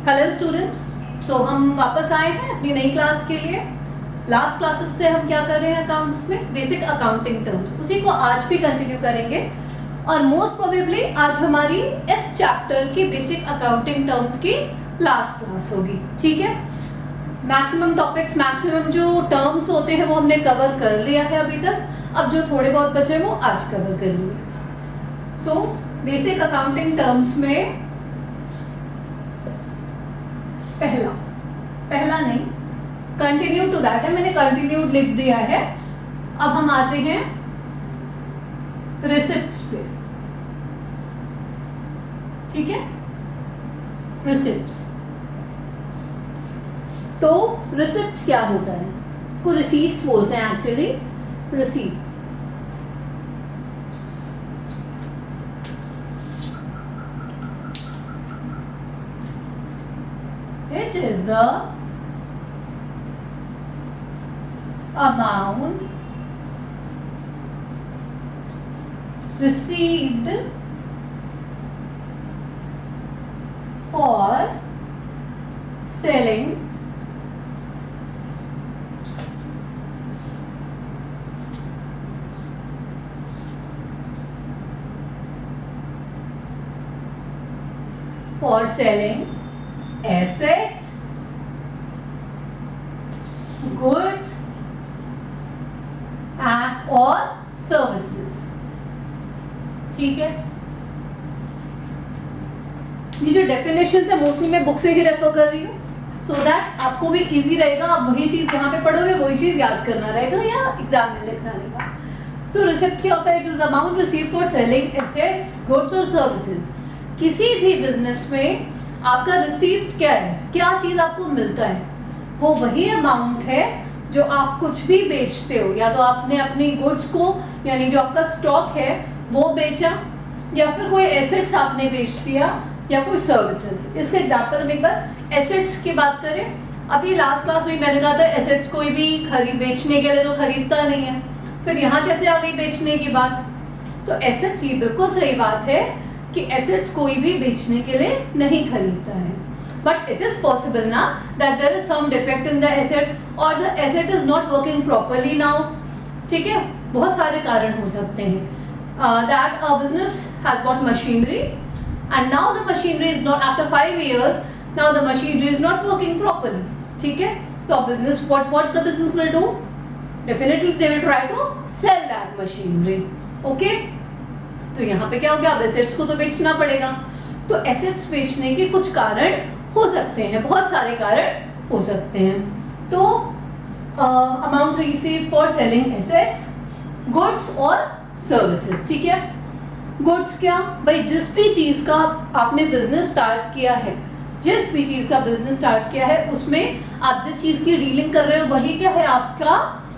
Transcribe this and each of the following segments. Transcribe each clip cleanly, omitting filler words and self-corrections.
Hello students, सो हम वापस आए हैं अपनी नई क्लास के लिए। लास्ट क्लासेस से हम क्या कर रहे हैं अकाउंट्स में, बेसिक अकाउंटिंग टर्म्स, उसी को आज भी कंटिन्यू करेंगे। और मोस्ट प्रोबेबली आज हमारी इस चैप्टर की बेसिक अकाउंटिंग टर्म्स की लास्ट क्लास होगी, ठीक है। मैक्सिमम टॉपिक्स, मैक्सिमम जो टर्म्स होते हैं वो हमने कवर कर लिया है अभी तक। अब जो थोड़े बहुत बचे वो आज कवर कर लेंगे। सो बेसिक अकाउंटिंग टर्म्स में पहला नहीं, कंटिन्यू टू दैट है, मैंने कंटिन्यूड लिख दिया है। अब हम आते हैं रिसिप्ट्स पे, ठीक है। रिसिप्ट्स, तो रिसिप्ट क्या होता है, इसको रिसीट्स बोलते हैं actually. Receipts it is the amount received for selling assets, goods और सर्विसेज, ठीक है। ये जो डेफिनेशन है मोस्टली मैं बुक से ही रेफर कर रही हूँ, सो दैट आपको भी इजी रहेगा। आप वही चीज जहाँ पे पढ़ोगे वही चीज याद करना रहेगा या एग्जाम में लिखना रहेगा। सो रिसिप्ट क्या होता है? It is the amount received for selling assets, goods और सर्विसेज। किसी भी बिजनेस में आपका रिसीप्ट क्या है, क्या चीज आपको मिलता है, वो वही अमाउंट है जो आप कुछ भी बेचते हो। या तो आपने अपनी गुड्स को, यानी जो आपका स्टॉक है वो बेचा, या फिर कोई एसेट्स आपने बेच दिया, या कोई सर्विसेज। इसके एग्जांपल में एक बार एसेट्स की बात करें। अभी लास्ट क्लास में मैंने कहा था एसेट्स कोई भी बेचने के लिए तो खरीदता नहीं है, फिर यहाँ कैसे आ गई बेचने की बात? तो एसेट्स, ये बिल्कुल सही बात है कि एसेट्स कोई भी बेचने के लिए नहीं खरीदता है, बट इट इज पॉसिबल ना that there is some defect in the asset और the asset is not working properly now, ठीक है। बहुत सारे कारण हो सकते हैं। That a business has bought machinery and now the machinery is not, after 5 years now the machinery is not working properly, ठीक है। तो business, what the business will do, definitely they will try to cell that machinery, okay. तो यहाँ पे क्या हो गया, अब एसेट्स को तो बेचना पड़ेगा। तो एसेट्स बेचने के कुछ कारण हो सकते हैं, बहुत सारे कारण हो सकते हैं। तो amount received for selling assets, goods और सर्विसेज, ठीक है। गुड्स क्या भाई, जिस भी चीज का आपने बिजनेस स्टार्ट किया है, जिस भी चीज का बिजनेस स्टार्ट किया है उसमें आप जिस चीज की डीलिंग कर रहे हो वही क्या है, आपका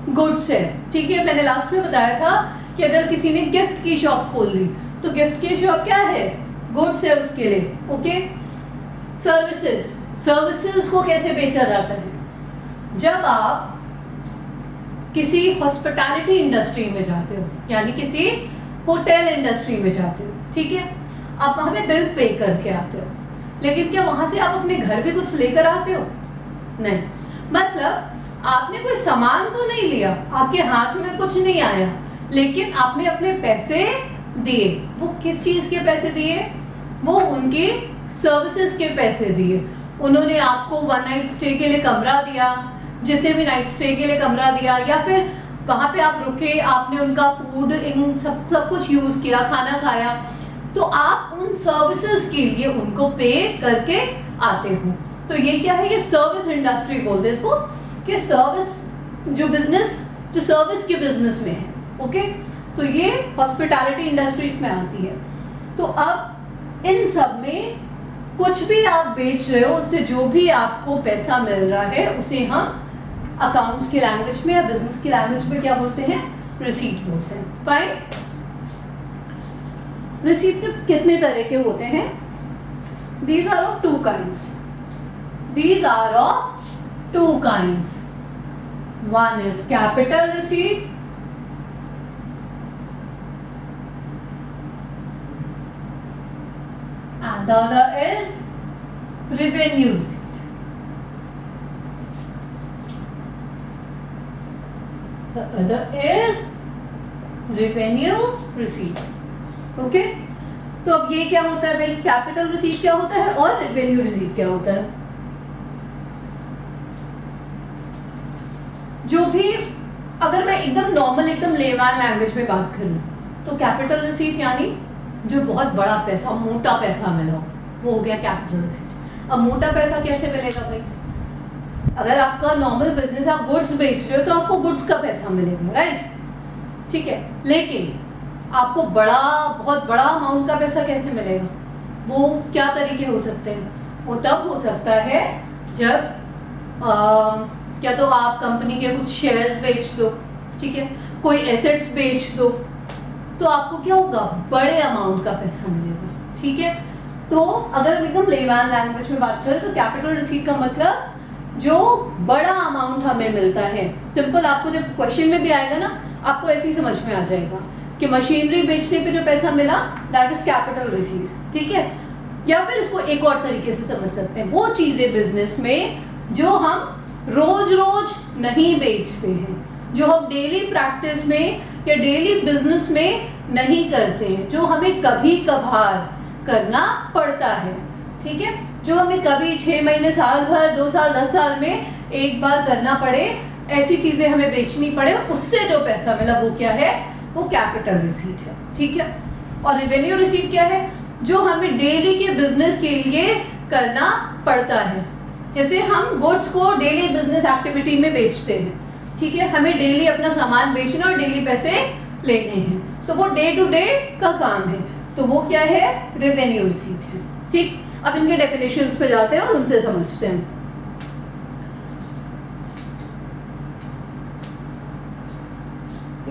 गुड्स है, ठीक है। मैंने लास्ट में बताया था कि अगर किसी ने गिफ्ट की शॉप खोल ली तो गिफ्ट की शॉप क्या है, गुड्स है उसके लिए, ओके। सर्विसेज, सर्विसेज को कैसे बेचा जाता है? जब आप किसी हॉस्पिटैलिटी इंडस्ट्री में जाते हो, यानी किसी होटल इंडस्ट्री में जाते हो, ठीक है। आप वहां पे बिल पे करके आते हो, लेकिन क्या वहां से आप अपने घर भी कुछ लेकर आते हो? नहीं, मतलब आपने कोई सामान तो नहीं लिया, आपके हाथ में कुछ नहीं आया, लेकिन आपने अपने पैसे दिए। वो किस चीज के पैसे दिए? वो उनके सर्विसेज के पैसे दिए। उन्होंने आपको 1 नाइट स्टे के लिए कमरा दिया, जितने भी नाइट स्टे के लिए कमरा दिया, या फिर वहां पे आप रुके, आपने उनका फूड, इन सब कुछ यूज किया, खाना खाया, तो आप उन सर्विसेज के लिए उनको पे करके आते हो। तो ये क्या है, ये सर्विस इंडस्ट्री बोलते हैं इसको, कि सर्विस जो बिजनेस, जो सर्विस के बिजनेस में है, ओके। तो ये हॉस्पिटैलिटी इंडस्ट्रीज में आती है। तो अब इन सब में कुछ भी आप बेच रहे हो, उससे जो भी आपको पैसा मिल रहा है उसे हम अकाउंट्स की लैंग्वेज में या बिजनेस की लैंग्वेज में क्या बोलते हैं, रिसीट बोलते हैं। फाइन। रिसीट कितने तरह के होते हैं? These are of 2 kinds. These are of 2 kinds. One is capital receipt and the other is revenue receipt. The other is revenue receipt. Okay? तो अब ये क्या होता है भाई, कैपिटल रिसीट क्या होता है और रेवेन्यू रिसीट क्या होता है। जो भी अगर मैं एकदम नॉर्मल एकदम लेमैन लैंग्वेज में बात करूं तो कैपिटल रिसीट यानी जो बहुत बड़ा पैसा, मोटा पैसा मिला हो, वो हो गया कैपिटल रिसीट। अब मोटा पैसा कैसे मिलेगा भाई, अगर आपका नॉर्मल बिजनेस आप गुड्स बेच रहे हो तो आपको गुड्स का पैसा मिलेगा, राइट, ठीक है। लेकिन आपको बहुत बड़ा अमाउंट का पैसा कैसे मिलेगा, वो क्या तरीके हो सकते हैं, वो तब हो सकता है जब क्या तो आप कंपनी के कुछ शेयर्स बेच दो, ठीक है, कोई एसेट्स बेच दो, तो आपको क्या होगा, बड़े अमाउंट का पैसा मिलेगा, ठीक है। तो अगर हम एकदम लेमैन लैंग्वेज में बात करें तो कैपिटल रिसीट का मतलब जो बड़ा अमाउंट हमें मिलता है। सिंपल, आपको जब क्वेश्चन में भी आएगा ना, आपको ऐसे ही समझ में आ जाएगा कि मशीनरी बेचने पे जो पैसा मिला दैट इज कैपिटल रिसीट, ठीक है। या फिर इसको एक और तरीके से समझ सकते हैं, वो चीजें बिजनेस में जो हम रोज रोज नहीं बेचते हैं, जो हम डेली प्रैक्टिस में या डेली बिजनेस में नहीं करते हैं, जो हमें कभी कभार करना पड़ता है, ठीक है, जो हमें कभी 6 महीने, साल भर, 2 साल, 10 साल में एक बार करना पड़े, ऐसी चीजें हमें बेचनी पड़े, उससे जो पैसा मिला वो क्या है, वो कैपिटल रिसीट है, ठीक है। और रेवेन्यू रिसीट क्या है, जो हमें डेली के बिजनेस के लिए करना पड़ता है। जैसे हम गुड्स को डेली बिजनेस एक्टिविटी में बेचते हैं, ठीक है, हमें डेली अपना सामान बेचना और डेली पैसे लेने हैं, तो वो डे टू डे का काम है, तो वो क्या है, रेवेन्यू रिसीट है, ठीक। अब इनके डेफिनेशंस पे जाते हैं और उनसे समझते हैं।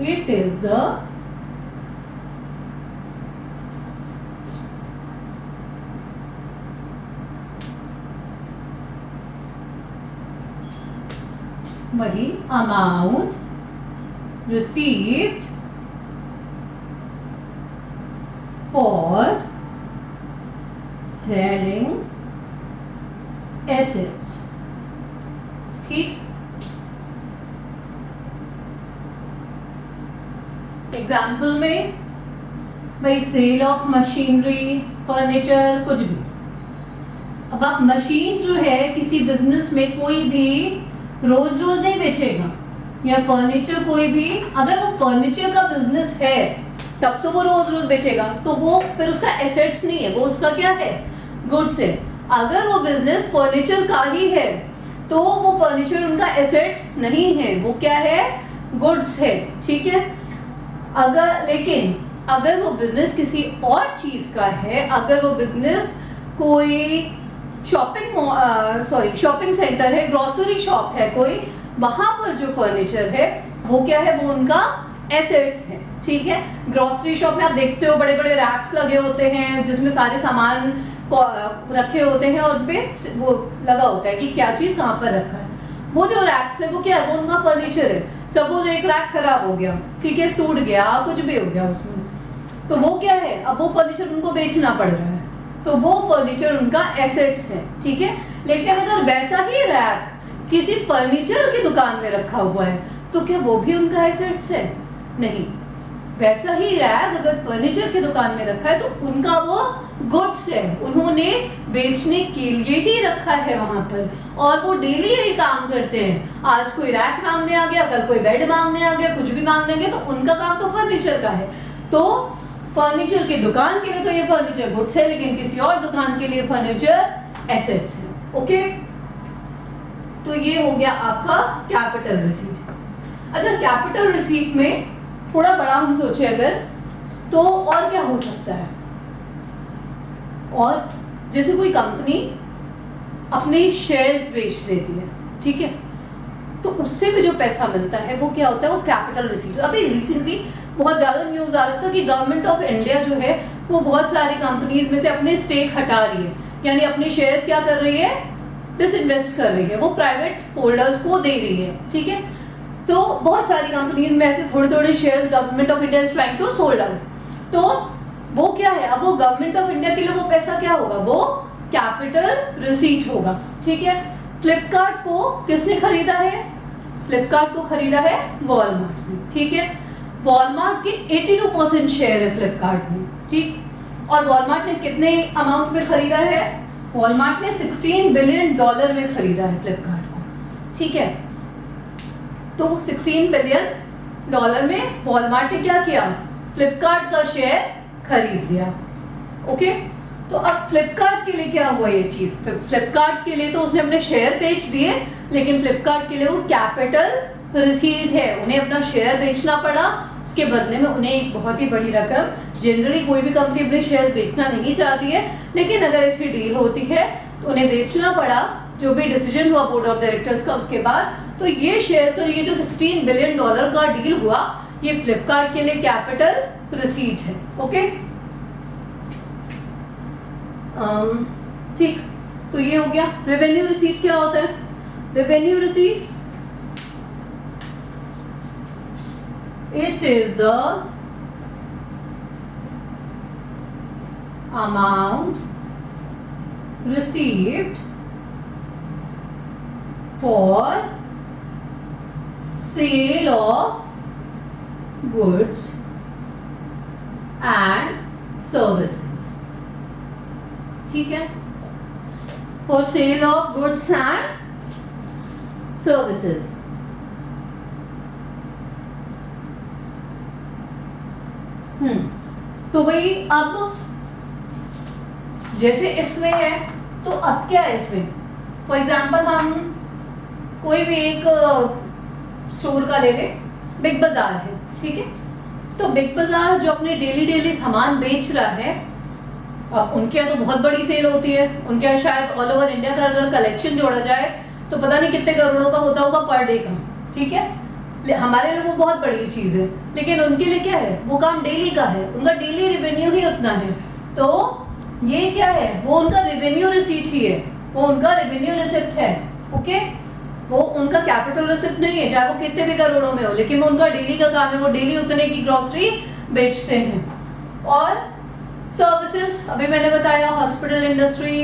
It is the वही amount received for selling assets, ठीक। एग्जाम्पल में भाई सेल ऑफ मशीनरी, फर्नीचर, कुछ भी। अब आप मशीन जो है किसी बिजनेस में कोई भी रोज रोज नहीं बेचेगा, या फर्नीचर कोई भी, अगर वो फर्नीचर का बिजनेस है तब तो वो रोज रोज बेचेगा, तो वो फिर उसका एसेट्स नहीं है, वो उसका क्या है, गुड्स है। अगर वो बिजनेस फर्नीचर का ही है तो वो फर्नीचर उनका एसेट्स नहीं है, वो क्या है, गुड्स है, ठीक है। लेकिन अगर वो बिजनेस किसी और चीज का है, अगर वो बिजनेस कोई शॉपिंग सेंटर है, ग्रोसरी शॉप है कोई, वहां पर जो फर्नीचर है वो क्या है, वो उनका एसेट्स है, ठीक है। ग्रोसरी शॉप में आप देखते हो बड़े बड़े रैक्स लगे होते हैं जिसमें सारे सामान रखे होते हैं और पे वो लगा होता है कि क्या चीज कहाँ पर रखा है। वो जो रैक्स है वो क्या है, वो उनका फर्नीचर है। सपोज एक रैक खराब हो गया, ठीक है, टूट गया, कुछ भी हो गया उसमें, तो वो क्या है, अब वो फर्नीचर उनको बेचना पड़ रहा है, तो वो फर्नीचर उनका एसेट्स है, ठीक है। लेकिन अगर वैसा ही रैक किसी फर्नीचर की दुकान में रखा हुआ है तो क्या वो भी उनका एसेट्स है, नहीं। वैसा ही रैक अगर फर्नीचर की दुकान में रखा है तो उनका वो गुड्स है, उन्होंने बेचने के लिए ही रखा है वहां पर, और वो डेली यही काम करते हैं। आज कोई रैक मांगने आ गया, कल कोई बेड मांगने आ गया, कुछ भी मांगने आ गया, तो उनका काम तो फर्नीचर का है। तो फर्नीचर की दुकान के लिए तो ये फर्नीचर गुड्स है, लेकिन किसी और दुकान के लिए फर्नीचर एसेट्स है, ओके। तो ये हो गया आपका कैपिटल रिसीट। अच्छा, कैपिटल रिसीट में थोड़ा बड़ा हम सोचे अगर, तो और क्या हो सकता है, और जैसे कोई कंपनी अपने शेयर्स बेच देती है, ठीक है, तो उससे भी जो पैसा मिलता है वो क्या होता है, वो कैपिटल रिसीट। अभी रिसेंटली बहुत ज्यादा न्यूज आ रहा था कि गवर्नमेंट ऑफ इंडिया जो है वो बहुत सारी कंपनीज में से अपने स्टेक हटा रही है, यानी अपने शेयर्स क्या कर रही है, डिसइन्वेस्ट कर रही है, वो प्राइवेट होल्डर्स को दे रही है, ठीक है। तो बहुत सारी कंपनीज में ऐसे थोड़े थोड़े shares government of India is trying to hold out. तो वो क्या है, अब वो गवर्नमेंट ऑफ इंडिया के लिए वो पैसा क्या होगा, वो कैपिटल रिसीट होगा, ठीक है। फ्लिपकार्ट को किसने खरीदा है? फ्लिपकार्ट को खरीदा है वॉलमार्ट ने, ठीक है। वॉलमार्ट के 82% शेयर है फ्लिपकार्ट में, ठीक। और वॉलमार्ट ने कितने अमाउंट में खरीदा है? वॉलमार्ट ने $16 बिलियन में खरीदा है फ्लिपकार्ट को, ठीक है। तो $16 बिलियन में वॉलमार्ट ने क्या किया? फ्लिपकार्ट का शेयर खरीद लिया, ओके। तो अब फ्लिपकार्ट के लिए क्या हुआ ये चीज? फ्लिपकार्ट के लिए तो उसने अपने शेयर बेच दिए, लेकिन फ्लिपकार्ट के लिए वो कैपिटल रिसीट है, उन्हें अपना शेयर बेचना पड़ा। उसके बदले में उन्हें एक बहुत ही बड़ी रकम, जनरली कोई भी कंपनी अपने शेयर बेचना नहीं चाहती है, लेकिन अगर ऐसी डील होती है तो उन्हें बेचना पड़ा, जो भी डिसीजन हुआ बोर्ड ऑफ डायरेक्टर्स का उसके बाद। तो ये शेयर्स का ये जो $16 बिलियन का डील हुआ, ये फ्लिपकार्ट के लिए कैपिटल रिसीट है, ओके। ठीक, तो ये हो गया। रेवेन्यू रिसीट क्या होता है? Revenue receipt it is the amount received for sale of goods and services, ठीक है। For sale of goods and services. तो भाई अब जैसे इसमें है, तो अब क्या है इसमें? फॉर एग्जाम्पल हम कोई भी एक स्टोर का ले लें, बिग बाजार है, ठीक है। तो बिग बाजार जो अपने डेली सामान बेच रहा है, अब उनके यहाँ तो बहुत बड़ी सेल होती है, उनके यहाँ शायद ऑल ओवर इंडिया का अगर कलेक्शन जोड़ा जाए तो पता नहीं कितने करोड़ों का होता होगा पर डे का, ठीक है। हमारे लिए वो बहुत बड़ी चीज है, लेकिन उनके लिए क्या है? वो काम डेली का है, उनका डेली रेवेन्यू ही उतना है। तो ये क्या है? वो उनका रेवेन्यू रिसीट ही है, वो उनका रेवेन्यू रिसिप्ट है, ओके। वो उनका कैपिटल रिसिप्ट नहीं है, चाहे वो कितने भी करोड़ों में हो, लेकिन वो उनका डेली का काम है, वो डेली उतने की ग्रोसरी बेचते हैं। और सर्विसेज, अभी मैंने बताया, हॉस्पिटल इंडस्ट्री,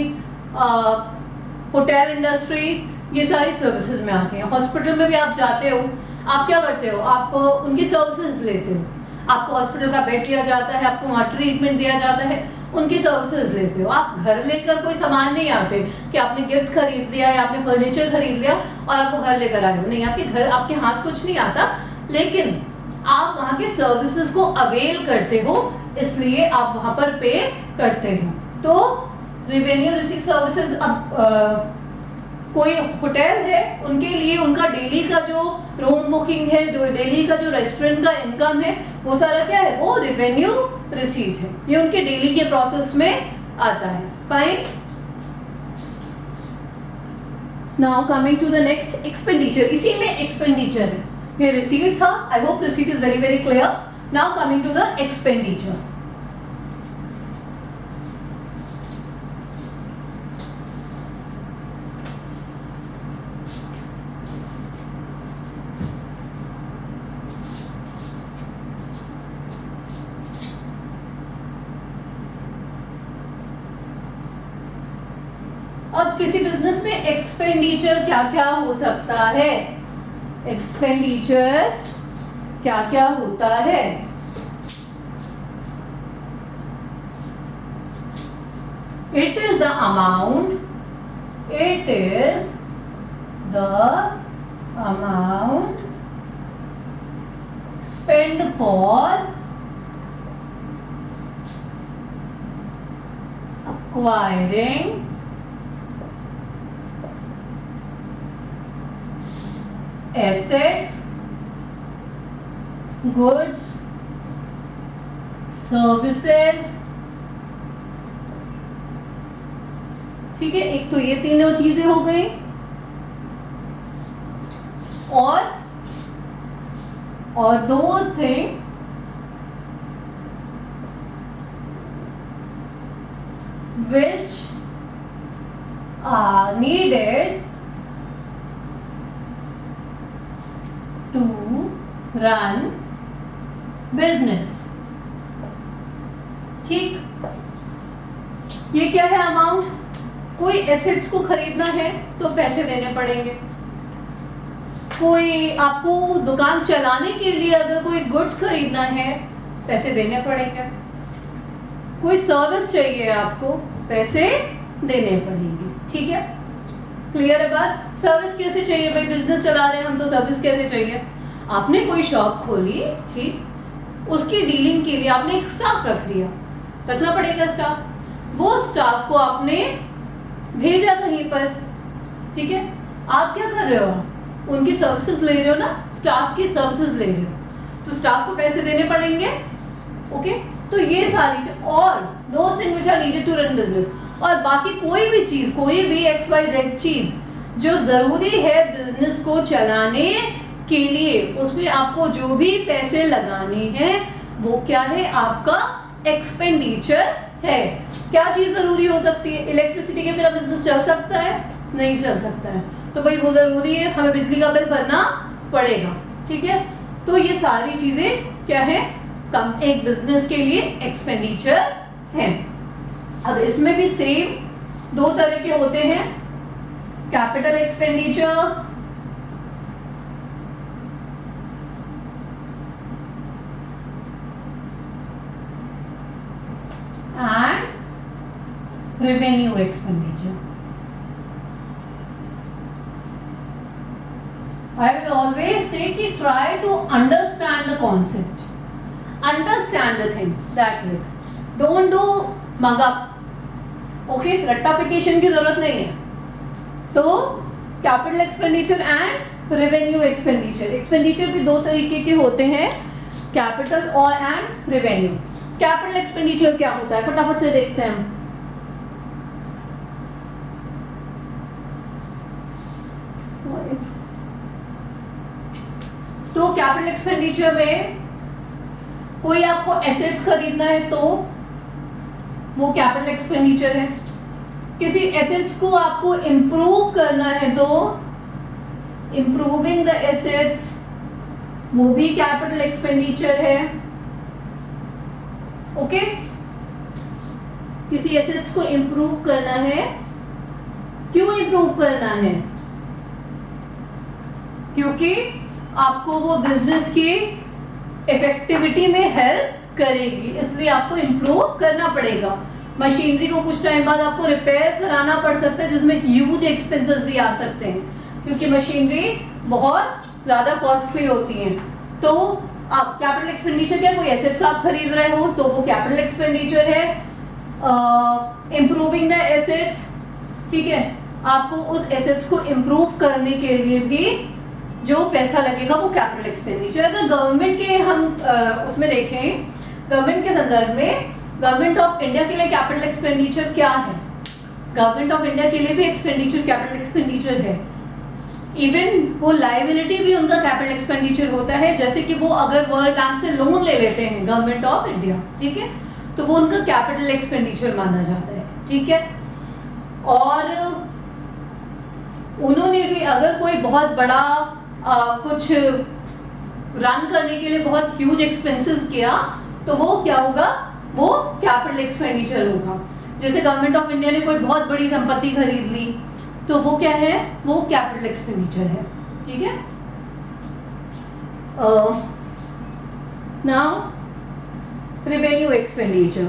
होटल इंडस्ट्री, ये सारी सर्विसेज में आते हैं। हॉस्पिटल में भी आप जाते हो, आप क्या करते हो? आप उनकी सर्विसेज लेते हो, आपको हॉस्पिटल का बेड दिया जाता है, आपको वहाँ ट्रीटमेंट दिया जाता है, उनकी सर्विसेज लेते हो। आप घर लेकर कोई सामान नहीं आते कि आपने गिफ्ट खरीद लिया या आपने फर्नीचर खरीद लिया और आपको घर लेकर आए हो, नहीं, आपके घर, आपके हाथ कुछ नहीं आता, लेकिन आप वहाँ के सर्विसेज को अवेल करते हो, इसलिए आप वहाँ पर पे करते हो। तो रेवेन्यू रिसीट सर्विसेज, अब कोई होटल है, उनके लिए उनका डेली का जो रूम बुकिंग है, जो डेली का जो रेस्टोरेंट का इनकम है, वो सारा क्या है? वो रेवेन्यू रिसीट है, ये उनके डेली के प्रोसेस में आता है। Fine. Now coming to the next, expenditure. इसी में एक्सपेंडिचर है, ये रिसीट था। I hope receipt is very very clear. Now coming to the expenditure. अब किसी बिजनेस में एक्सपेंडिचर क्या क्या हो सकता है? एक्सपेंडिचर क्या क्या होता है? It is the amount, it is the amount spend for acquiring assets, goods, services, ठीक है। एक तो ये तीनों चीजें हो गई, और those things which are needed to run business, ठीक। ये क्या है? अमाउंट। कोई एसेट्स को खरीदना है तो पैसे देने पड़ेंगे, कोई आपको दुकान चलाने के लिए अगर कोई गुड्स खरीदना है पैसे देने पड़ेंगे, कोई सर्विस चाहिए आपको पैसे देने पड़ेंगे। ठीक है, क्लियर है बात? सर्विस कैसे चाहिए भाई, बिजनेस चला रहे हैं हम तो सर्विस कैसे चाहिए? आपने कोई शॉप खोली, ठीक, उसकी डीलिंग के लिए आपने एक स्टाफ रख दिया, रखना पड़ेगा स्टाफ, वो स्टाफ को आपने भेजा कहीं पर, ठीक है, आप क्या कर रहे हो, उनकी सर्विसेज ले रहे हो ना, स्टाफ की सर्विसेज ले रहे हो, तो स्टाफ को पैसे देने पड़ेंगे। ओके, तो ये सारी चीज और दो things which are needed to run business, और बाकी कोई भी चीज, कोई भी XYZ चीज जो जरूरी है बिजनेस को चलाने के लिए, उसमें आपको जो भी पैसे लगाने हैं वो क्या है, आपका एक्सपेंडिचर है। क्या चीज जरूरी हो सकती है? इलेक्ट्रिसिटी के बिना बिजनेस चल सकता है? नहीं चल सकता है, तो भाई वो जरूरी है, हमें बिजली का बिल भरना पड़ेगा। ठीक है, तो ये सारी चीजें क्या है, कम एक बिजनेस के लिए एक्सपेंडिचर है। अब इसमें भी सेम दो तरह के होते हैं, capital expenditure and revenue expenditure. I will always say कि try to understand the concept, understand the things that way. Don't do mug up. Okay, रट्टाफिकेशन की जरूरत नहीं है। तो capital expenditure and revenue expenditure, expenditure भी दो तरीके के होते हैं, कैपिटल और एंड रेवेन्यू। कैपिटल एक्सपेंडिचर क्या होता है, फटाफट से देखते हैं हम। तो कैपिटल एक्सपेंडिचर में कोई आपको एसेट्स खरीदना है तो वो कैपिटल एक्सपेंडिचर है, किसी एसेट्स को आपको इंप्रूव करना है तो इंप्रूविंग द एसेट्स, वो भी कैपिटल एक्सपेंडिचर है। ओके, किसी एसेट्स को इंप्रूव करना है, क्यों इंप्रूव करना है, क्योंकि आपको वो बिजनेस की इफेक्टिविटी में हेल्प करेगी, इसलिए आपको इंप्रूव करना पड़ेगा। मशीनरी को कुछ टाइम बाद आपको रिपेयर कराना पड़ सकता है, जिसमें ह्यूज एक्सपेंसेस भी आ सकते हैं, क्योंकि मशीनरी बहुत ज्यादा कॉस्टली होती है। तो आप कैपिटल एक्सपेंडिचर क्या, कोई एसेट्स आप खरीद रहे हो तो वो कैपिटल एक्सपेंडिचर है। इंप्रूविंग द एसेट्स, ठीक है, आपको उस एसेट्स को इंप्रूव करने के लिए भी जो पैसा लगेगा वो कैपिटल एक्सपेंडिचर। अगर गवर्नमेंट के हम उसमें देखें, गवर्नमेंट के संदर्भ में, गवर्नमेंट ऑफ इंडिया के लिए कैपिटल एक्सपेंडिचर क्या है, गवर्नमेंट ऑफ इंडिया के लिए भी एक्सपेंडिचर कैपिटल एक्सपेंडिचर है। इवन वो लायबिलिटी भी उनका कैपिटल एक्सपेंडिचर होता है, जैसे कि वो अगर वर्ल्ड बैंक से लोन ले लेते हैं गवर्नमेंट ऑफ इंडिया, ठीक है, तो वो उनका कैपिटल एक्सपेंडिचर माना जाता है। ठीक है, और उन्होंने भी अगर कोई बहुत बड़ा कुछ रन करने के लिए बहुत ह्यूज एक्सपेंसेस किया तो वो क्या होगा, वो कैपिटल एक्सपेंडिचर होगा। जैसे गवर्नमेंट ऑफ इंडिया ने कोई बहुत बड़ी संपत्ति खरीद ली तो वो क्या है, वो कैपिटल एक्सपेंडिचर है। ठीक है, नाउ रेवेन्यू एक्सपेंडिचर,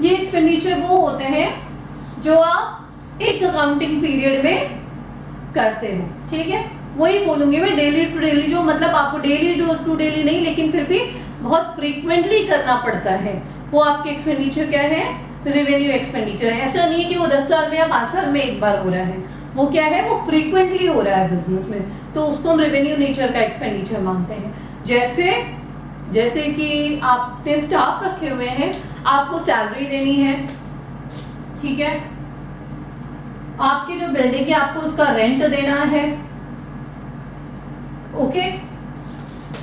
ये एक्सपेंडिचर वो होते हैं जो आप एक अकाउंटिंग पीरियड में करते हो। ठीक है, वही बोलूंगी मैं, डेली टू डेली, जो मतलब आपको डेली टू डेली नहीं, लेकिन फिर भी बहुत फ्रीक्वेंटली करना पड़ता है, वो आपके एक्सपेंडिचर क्या है, रेवेन्यू एक्सपेंडिचर है। ऐसा नहीं है कि वो 10 साल में या 5 साल में एक बार हो रहा है, वो क्या है, वो फ्रीक्वेंटली हो रहा है बिजनेस में, तो उसको हम रेवेन्यू नेचर का एक्सपेंडिचर मानते हैं। जैसे कि आपने स्टाफ रखे हुए हैं, आपको सैलरी देनी है, ठीक है, आपकी जो बिल्डिंग है आपको उसका रेंट देना है, ओके,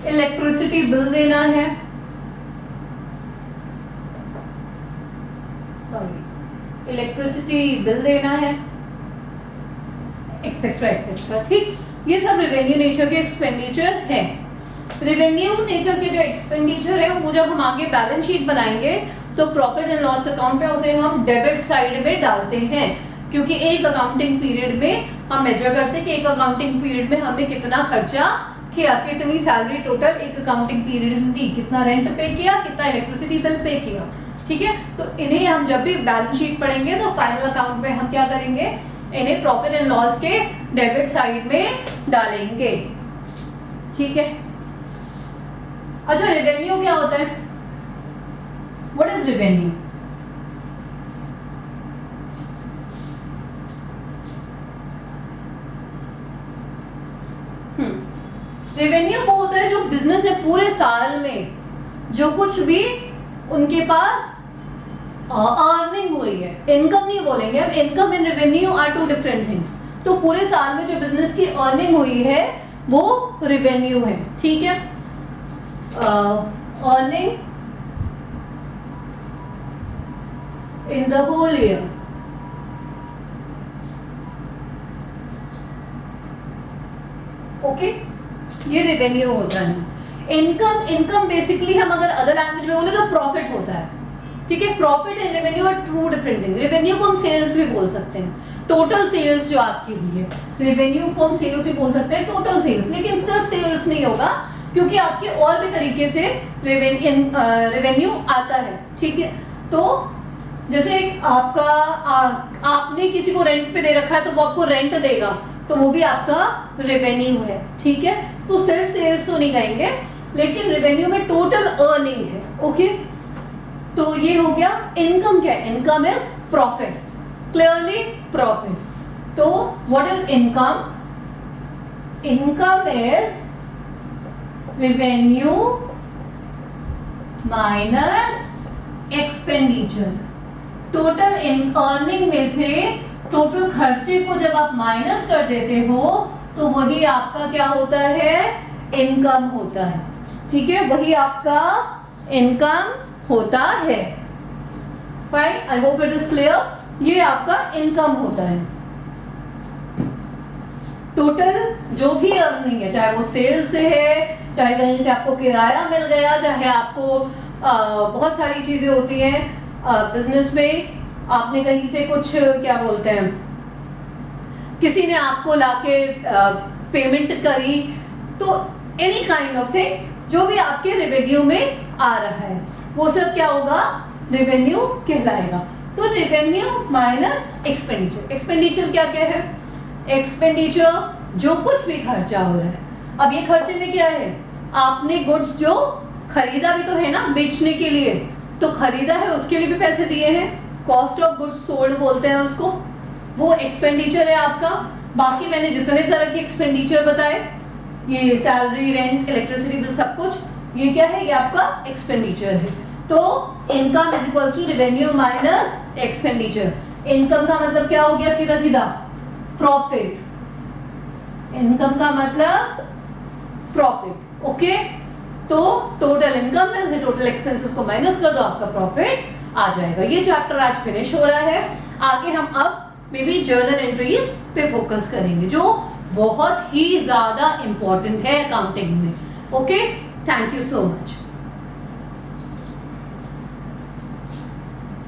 इलेक्ट्रिसिटी बिल देना है, सॉरी, इलेक्ट्रिसिटी बिल देना है, एक्सेट्रा एक्सेट्रा। ठीक, ये सब रेवेन्यू नेचर के एक्सपेंडिचर है। रेवेन्यू नेचर के जो एक्सपेंडिचर है वो जब हम आगे बैलेंस शीट बनाएंगे तो प्रॉफिट एंड लॉस अकाउंट पे उसे हम डेबिट साइड में डालते हैं, क्योंकि एक अकाउंटिंग पीरियड में हम मेजर करते हैं कि एक अकाउंटिंग पीरियड में हमने कितना खर्चा किया, कितनी सैलरी टोटल एक अकाउंटिंग पीरियड में दी, कितना रेंट पे किया, कितना इलेक्ट्रिसिटी बिल पे किया, ठीक है। तो इन्हें हम जब भी बैलेंस शीट पढ़ेंगे तो फाइनल अकाउंट में हम क्या करेंगे, इन्हें प्रॉफिट एंड लॉस के डेबिट साइड में डालेंगे, ठीक है। अच्छा, रेवेन्यू क्या होता है? What is revenue? रेवेन्यू वो होता है जो बिजनेस ने पूरे साल में जो कुछ भी उनके पास अर्निंग हुई है, इनकम नहीं बोलेंगे हम, income and revenue are two different things. तो पूरे साल में जो बिजनेस की अर्निंग हुई है वो रेवेन्यू है, ठीक है। Earning in the whole year, okay, ये रेवेन्यू होता है। इनकम बेसिकली हम अगर अदर लैंग्वेज में बोले तो प्रॉफिट होता है, ठीक है। Profit and revenue are two different thing. Revenue को हम सेल्स भी बोल सकते हैं, टोटल सेल्स जो आपकी हुई है, रेवेन्यू को हम सेल्स भी बोल सकते हैं, टोटल सेल्स। लेकिन सिर्फ सेल्स नहीं होगा, क्योंकि आपके और भी तरीके से रेवेन्यू आता है, ठीक है। तो जैसे आपका आपने किसी को रेंट पे दे रखा है तो वो आपको रेंट देगा, तो वो भी आपका रेवेन्यू है, ठीक है। तो सिर्फ सेल्स तो नहीं कहेंगे, लेकिन रेवेन्यू में टोटल अर्निंग है, ओके। तो ये हो गया। इनकम क्या है? Income is profit, clearly profit. तो what is income? Income is revenue minus expenditure. Total earning में से टोटल खर्चे को जब आप माइनस कर देते हो तो वही आपका क्या होता है? इनकम होता है, ठीक है। वही आपका इनकम होता है। Fine, I hope it is clear. ये आपका इनकम होता है। टोटल जो भी अर्निंग है, चाहे वो सेल्स से है, चाहे कहीं से आपको किराया मिल गया, चाहे आपको बहुत सारी चीजें होती हैं बिजनेस में, आपने कहीं से कुछ क्या बोलते हैं, किसी ने आपको लाके पेमेंट करी, तो एनी काइंड ऑफ थिंग जो भी आपके रेवेन्यू में आ रहा है वो सब क्या होगा? रेवेन्यू कहलाएगा। तो रेवेन्यू माइनस एक्सपेंडिचर। एक्सपेंडिचर क्या क्या है? एक्सपेंडिचर जो कुछ भी खर्चा हो रहा है। अब ये खर्चे में क्या है? आपने गुड्स जो खरीदा भी तो है ना बेचने के लिए, तो खरीदा है उसके लिए भी पैसे दिए हैं, कॉस्ट ऑफ गुड्स सोल्ड बोलते हैं उसको, वो एक्सपेंडिचर है आपका। बाकी मैंने जितने तरह के एक्सपेंडिचर बताए, ये सैलरी, रेंट, इलेक्ट्रिसिटी बिल, सब कुछ, ये क्या है? ये आपका एक्सपेंडिचर है। तो income is equals to revenue minus expenditure. Income का मतलब क्या हो गया? सीधा सीधा प्रॉफिट। इनकम का मतलब प्रॉफिट, ओके। तो टोटल इनकम में से टोटल एक्सपेंसेस को माइनस कर दो, आपका प्रॉफिट आ जाएगा। ये चैप्टर आज फिनिश हो रहा है। आगे हम अब मे बी जर्नल एंट्रीज पे फोकस करेंगे, जो बहुत ही ज्यादा इंपॉर्टेंट है अकाउंटिंग में, okay. Thank you so much.